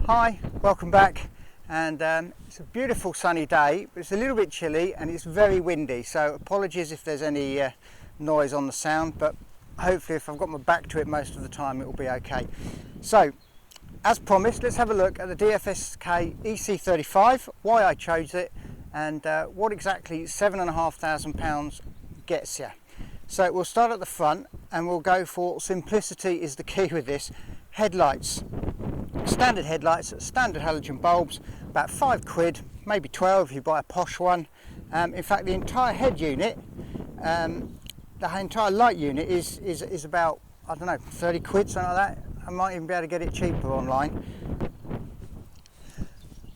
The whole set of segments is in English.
Hi, welcome back, and it's a beautiful sunny day, but it's a little bit chilly and it's very windy, so apologies if there's any noise on the sound, but hopefully if I've got my back to it most of the time it will be okay. So as promised, let's have a look at the DFSK EC35, why I chose it, and what exactly £7,500 gets you. So we'll start at the front and we'll go for simplicity is the key with this. Headlights, standard headlights, standard halogen bulbs, about £5, maybe 12 if you buy a posh one. In fact, the entire head unit, the entire light unit is about, I don't know, 30 quid, something like that. I might even be able to get it cheaper online.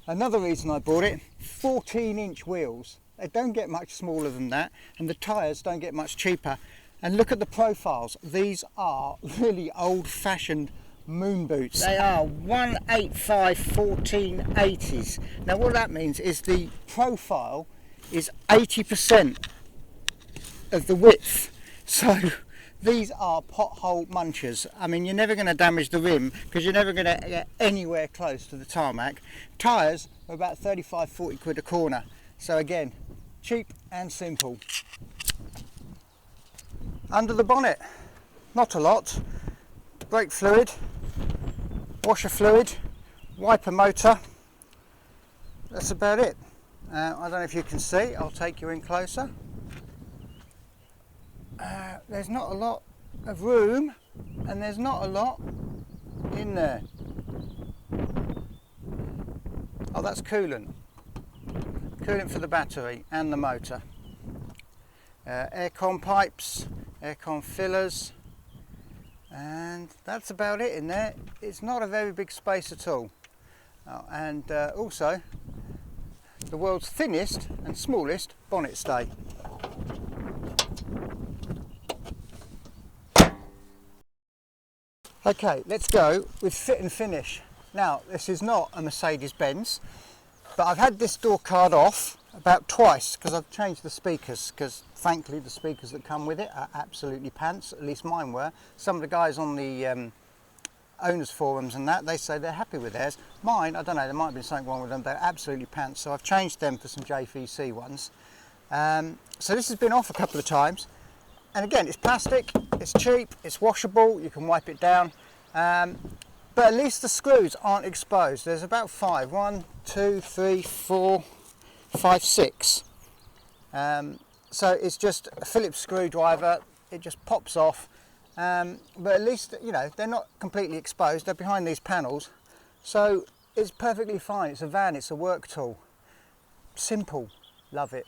Another reason I bought it, 14-inch wheels. They don't get much smaller than that, and the tyres don't get much cheaper. And look at the profiles. These are really old-fashioned moon boots. They are 185 1480s. Now what that means is the profile is 80% of the width. So these are pothole munchers. I mean, you're never going to damage the rim because you're never going to get anywhere close to the tarmac. Tyres are about 35 40 quid a corner. So again, cheap and simple. Under the bonnet, not a lot. Brake fluid, washer fluid, wiper motor. That's about it. I don't know if you can see, I'll take you in closer. There's not a lot of room and there's not a lot in there. Oh, that's coolant. Coolant for the battery and the motor. Aircon pipes, aircon fillers, and that's about it in there. It's not a very big space at all. And also the world's thinnest and smallest bonnet stay. Okay, let's go with fit and finish. Now, this is not a Mercedes-Benz, but I've had this door card off about twice because I've changed the speakers, because thankfully the speakers that come with it are absolutely pants, at least mine were. Some of the guys on the owners forums and that, they say they're happy with theirs. Mine, I don't know, there might have been something wrong with them, they're absolutely pants, so I've changed them for some JVC ones. So this has been off a couple of times, and again, it's plastic, it's cheap, it's washable, you can wipe it down, but at least the screws aren't exposed. There's about 5, 1, 2, 3, 4, 5, 6. So it's just a Phillips screwdriver, it just pops off, but at least, you know, they're not completely exposed, they're behind these panels, so it's perfectly fine. It's a van, it's a work tool. Simple, love it.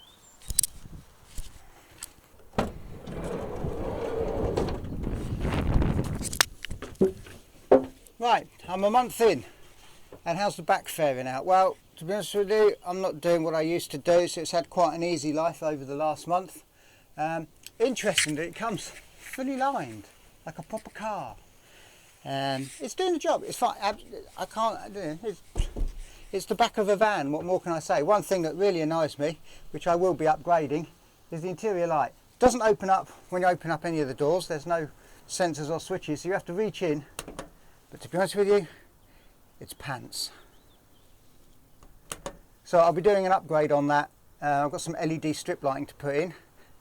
Right, I'm a month in, and how's the back faring out? Well, to be honest with you, I'm not doing what I used to do, so it's had quite an easy life over the last month. Interestingly, it comes fully lined, like a proper car. It's doing the job, it's fine. I can't, it's the back of a van, what more can I say? One thing that really annoys me, which I will be upgrading, is the interior light. It doesn't open up when you open up any of the doors, there's no sensors or switches, so you have to reach in. But to be honest with you, it's pants. So I'll be doing an upgrade on that. I've got some LED strip lighting to put in.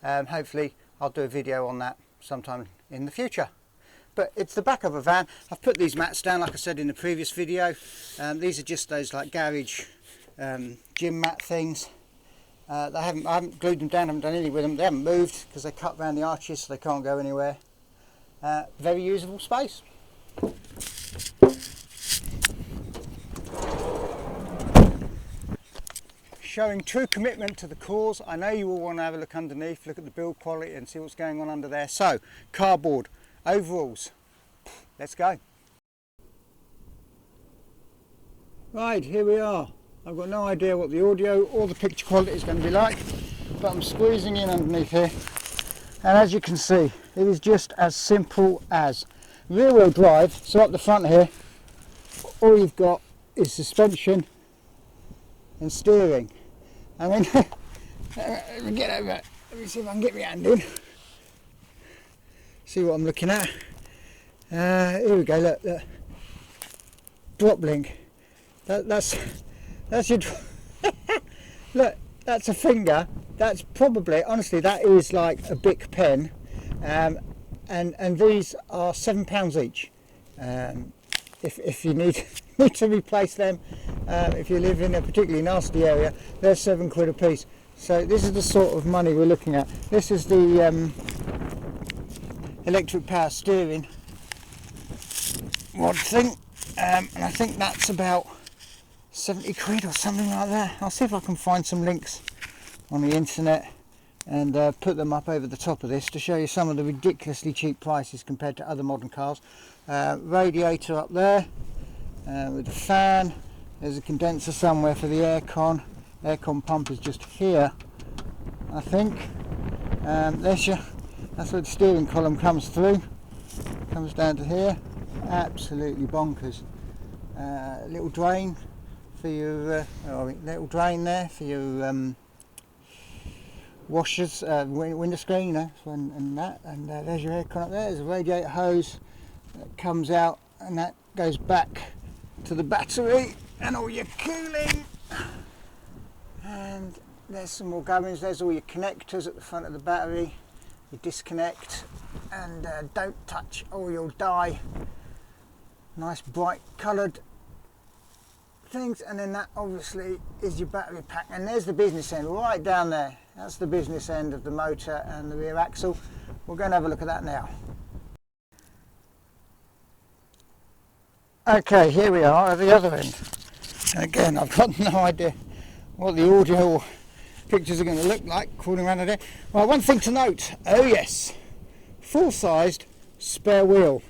Hopefully I'll do a video on that sometime in the future. But it's the back of a van. I've put these mats down like I said in the previous video. These are just those like garage gym mat things. I haven't glued them down, I haven't done anything with them. They haven't moved because they cut around the arches so they can't go anywhere. Very usable space. Showing true commitment to the cause. I know you will want to have a look underneath, look at the build quality and see what's going on under there. So, cardboard, overalls, let's go. Right, here we are. I've got no idea what the audio or the picture quality is going to be like, but I'm squeezing in underneath here, and as you can see, it is just as simple as rear wheel drive. So up the front here, all you've got is suspension and steering. I mean, let me get over it. Let me see if I can get my hand in. See what I'm looking at. Here we go, look. Drop link. That's your look, that's a finger. That's probably, honestly, that is like a Bic pen, and these are £7 each. If you need to replace them, if you live in a particularly nasty area, they're £7 a piece. So this is the sort of money we're looking at. This is the electric power steering rod thing, and I think that's about £70 or something like that. I'll see if I can find some links on the internet and put them up over the top of this to show you some of the ridiculously cheap prices compared to other modern cars. Radiator up there with the fan. There's a condenser somewhere for the aircon. Aircon pump is just here, I think. That's where the steering column comes through. Comes down to here. Absolutely bonkers. Little drain for your little drain there for your washers, window screen, you know, and that. And there's your aircon up there. There's a radiator hose that comes out, and that goes back to the battery and all your cooling. And there's some more gubbins. There's all your connectors at the front of the battery. You disconnect, and don't touch or you'll die. Nice bright coloured things, and then that obviously is your battery pack. And there's the business end right down there. That's the business end of the motor and the rear axle. We'll go and have a look at that now. Okay, here we are at the other end. And again, I've got no idea what the audio or pictures are going to look like crawling around there. Well, one thing to note, oh yes, full-sized spare wheel.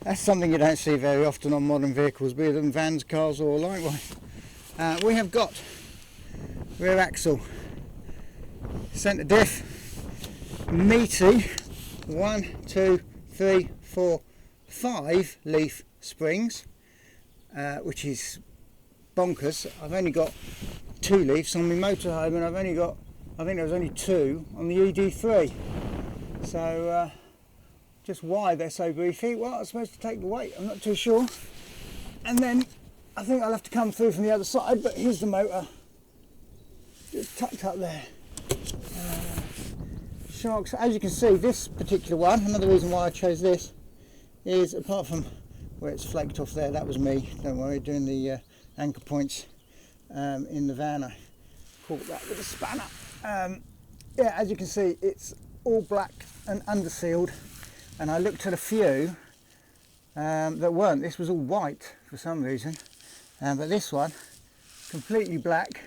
That's something you don't see very often on modern vehicles, be them vans, cars or likewise. We have got rear axle, centre diff, meaty 1, 2, 3, 4, 5 leaf springs, which is bonkers. I've only got 2 leaves on my motorhome, and I've only got, I think there was only 2 on the ED3. So just why they're so beefy, well, I'm supposed to take the weight, I'm not too sure. And then I think I'll have to come through from the other side, but here's the motor just tucked up there. Shocks, as you can see, this particular one, another reason why I chose this is, apart from where it's flaked off there, that was me, don't worry, doing the anchor points in the van. I caught that with a spanner. Yeah, as you can see, it's all black and undersealed, and I looked at a few that weren't. This was all white for some reason, but this one completely black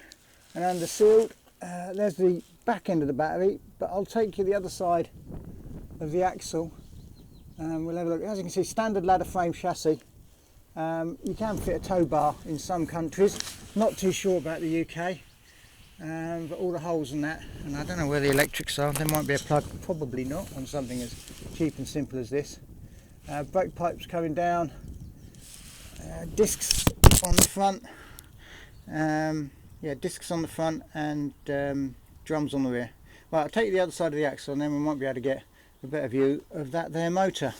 and undersealed. There's the back end of the battery, but I'll take you the other side of the axle and we'll have a look. As you can see, standard ladder frame chassis. You can fit a tow bar in some countries, not too sure about the UK, but all the holes in that, and I don't know where the electrics are. There might be a plug, probably not, on something as cheap and simple as this. Brake pipes coming down, discs on the front, yeah, discs on the front, and drums on the rear. Well, I'll take you the other side of the axle and then we might be able to get a better view of that there motor.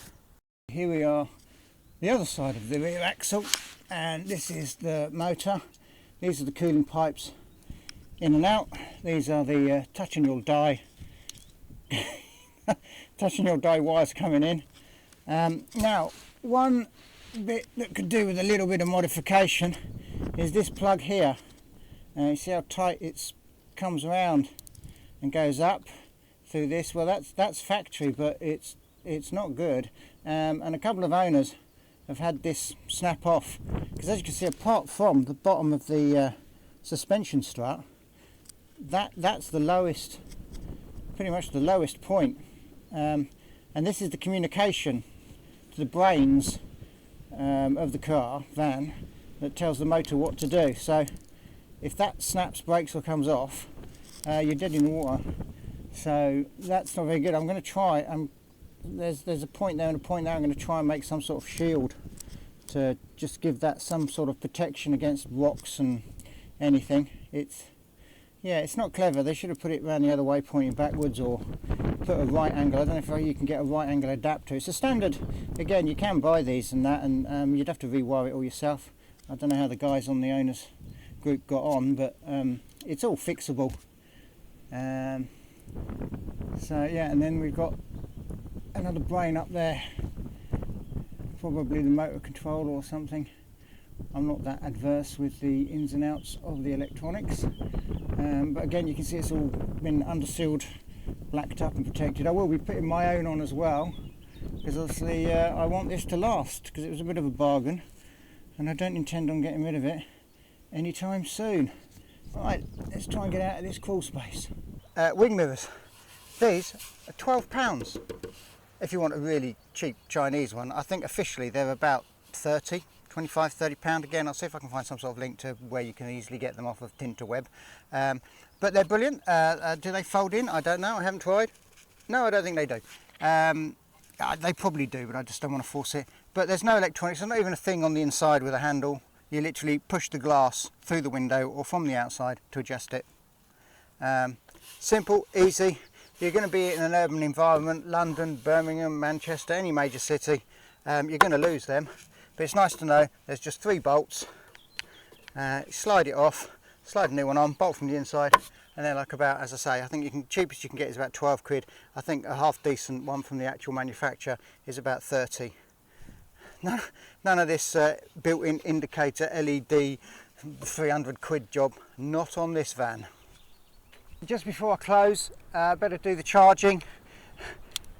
Here we are, the other side of the rear axle, and this is the motor. These are the cooling pipes in and out. These are the touch and you'll die touch and you'll die wires coming in. Now, one bit that could do with a little bit of modification is this plug here. You see how tight it comes around and goes up through this. Well, that's factory, but it's not good. And a couple of owners have had this snap off, because as you can see, apart from the bottom of the suspension strut, that's the lowest, pretty much the lowest point, and this is the communication to the brains of the car, van, that tells the motor what to do. So if that snaps, breaks or comes off, you're dead in the water. So that's not very good. I'm going to try, there's a point there and a point there. I'm going to try and make some sort of shield to just give that some sort of protection against rocks and anything. Yeah, it's not clever. They should have put it around the other way, pointing backwards, or put a right angle. I don't know if you can get a right angle adapter. It's a standard, again, you can buy these and that, and you'd have to rewire it all yourself. I don't know how the guys on the owners group got on, but it's all fixable. So yeah, and then we've got another brain up there, probably the motor control or something. I'm not that adverse with the ins and outs of the electronics, but again, you can see it's all been undersealed, blacked up and protected. I will be putting my own on as well, because obviously I want this to last, because it was a bit of a bargain and I don't intend on getting rid of it anytime soon. Right, let's try and get out of this crawl space. Wing mirrors. These are £12 if you want a really cheap Chinese one. I think officially they're about 25, 30 pound. Again, I'll see if I can find some sort of link to where you can easily get them off of Tinterweb. But they're brilliant. Do they fold in? I don't know, I haven't tried. No, I don't think they do. They probably do, but I just don't want to force it. But there's no electronics, there's not even a thing on the inside with a handle. You literally push the glass through the window or from the outside to adjust it. Simple, easy. You're going to be in an urban environment, London, Birmingham, Manchester, any major city, you're going to lose them. But it's nice to know there's just 3 bolts. Slide it off, slide a new one on, bolt from the inside, and they're like about, as I say, I think cheapest you can get is about 12 quid. I think a half decent one from the actual manufacturer is about 30. None of this built-in indicator LED 300 quid job, not on this van. Just before I close, better do the charging.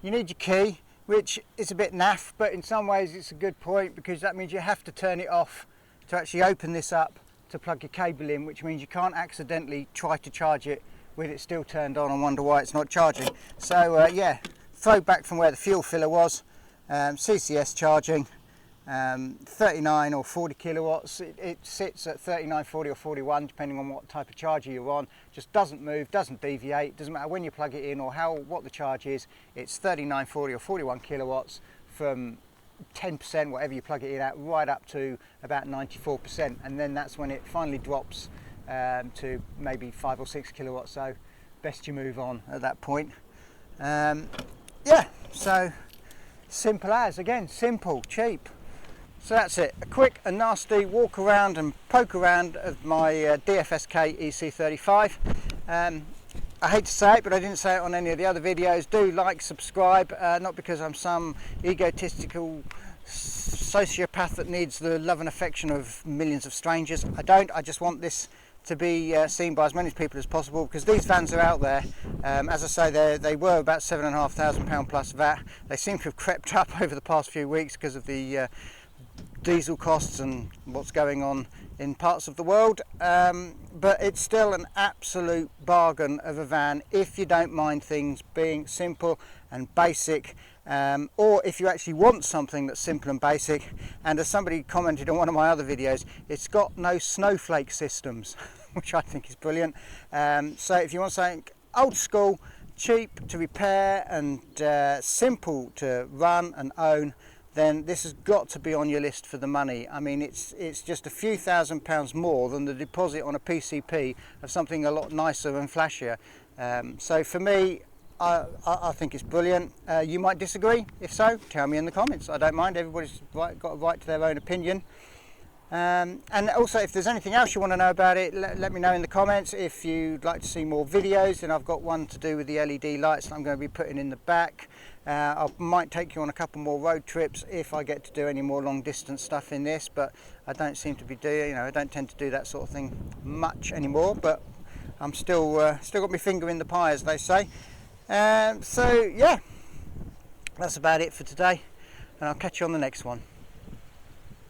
You need your key, which is a bit naff, but in some ways it's a good point, because that means you have to turn it off to actually open this up to plug your cable in, which means you can't accidentally try to charge it with it still turned on and wonder why it's not charging. So yeah, throw back from where the fuel filler was, CCS charging, 39 or 40 kilowatts. It sits at 39, 40 or 41 depending on what type of charger you're on. Just doesn't move, doesn't deviate, doesn't matter when you plug it in or what the charge is. It's 39, 40 or 41 kilowatts from 10%, whatever you plug it in at, right up to about 94%, and then that's when it finally drops to maybe 5 or 6 kilowatts. So best you move on at that point. Yeah, so simple as, again, simple, cheap. So that's it, a quick and nasty walk around and poke around of my DFSK EC35. I hate to say it, but I didn't say it on any of the other videos. Do like, subscribe, not because I'm some egotistical sociopath that needs the love and affection of millions of strangers. I don't, I just want this to be seen by as many people as possible, because these vans are out there. As I say, they were about £7,500 plus VAT. They seem to have crept up over the past few weeks because of the diesel costs and what's going on in parts of the world, but it's still an absolute bargain of a van if you don't mind things being simple and basic, or if you actually want something that's simple and basic. And as somebody commented on one of my other videos, it's got no snowflake systems, which I think is brilliant. So if you want something old school, cheap to repair and simple to run and own, then this has got to be on your list for the money. I mean, it's just a few £1,000s more than the deposit on a PCP of something a lot nicer and flashier. So for me, I think it's brilliant. You might disagree. If so, tell me in the comments. I don't mind. Everybody's got a right to their own opinion. And also, if there's anything else you want to know about it, let me know in the comments. If you'd like to see more videos, then I've got one to do with the LED lights that I'm going to be putting in the back. I might take you on a couple more road trips if I get to do any more long distance stuff in this, but I don't seem to be doing, I don't tend to do that sort of thing much anymore, but I'm still got my finger in the pie, as they say. So yeah, that's about it for today, and I'll catch you on the next one.